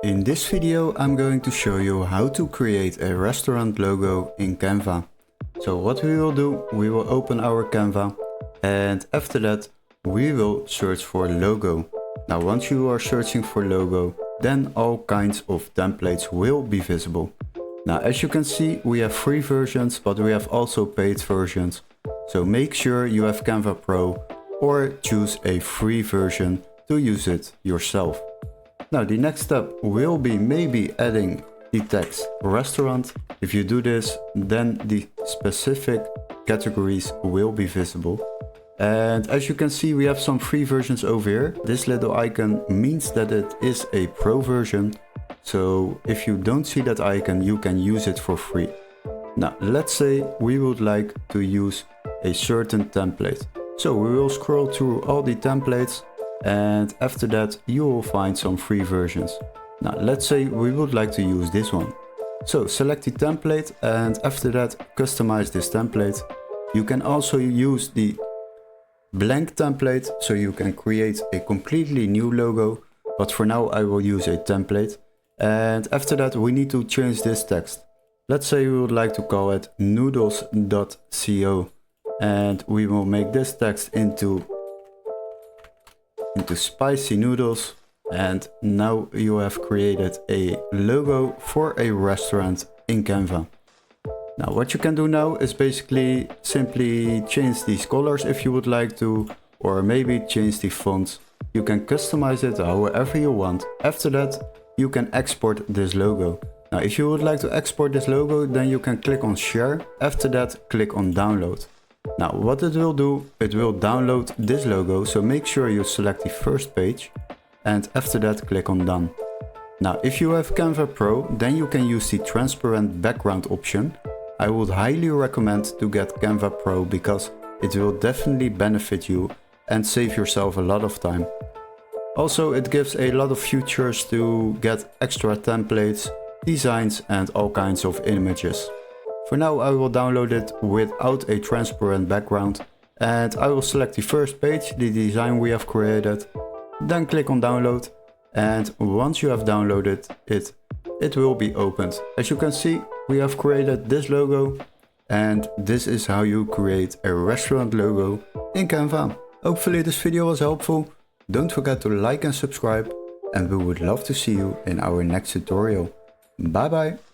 In this video I'm going to show you how to create a restaurant logo in Canva. So what we will do, we will open our Canva and after that we will search for logo. Now once you are searching for logo, then all kinds of templates will be visible. Now as you can see, we have free versions, but we have also paid versions. So make sure you have Canva Pro or choose a free version to use it yourself. Now the next step will be maybe adding the text restaurant. If you do this, then the specific categories will be visible. And as you can see, we have some free versions over here. This little icon means that it is a pro version. So if you don't see that icon, you can use it for free. Now let's say we would like to use a certain template. So we will scroll through all the templates and after that you will find some free versions. Now let's say we would like to use this one. So select the template and after that customize this template. You can also use the blank template, so you can create a completely new logo, but for now I will use a template. And after that we need to change this text. Let's say we would like to call it noodles.co and we will make this text into spicy noodles. And now you have created a logo for a restaurant in Canva. Now what you can do now is basically simply change these colors if you would like to, or maybe change the fonts. You can customize it however you want. After that you can export this logo. Now if you would like to export this logo, then you can click on share. After that click on download. Now what it will do, it will download this logo, so make sure you select the first page and after that click on done. Now if you have Canva Pro, then you can use the transparent background option. I would highly recommend to get Canva Pro because it will definitely benefit you and save yourself a lot of time. Also it gives a lot of features to get extra templates, designs and all kinds of images. For now I will download it without a transparent background and I will select the first page, the design we have created, then click on download, and once you have downloaded it, it will be opened. As you can see, we have created this logo and this is how you create a restaurant logo in Canva. Hopefully this video was helpful. Don't forget to like and subscribe and we would love to see you in our next tutorial. Bye bye!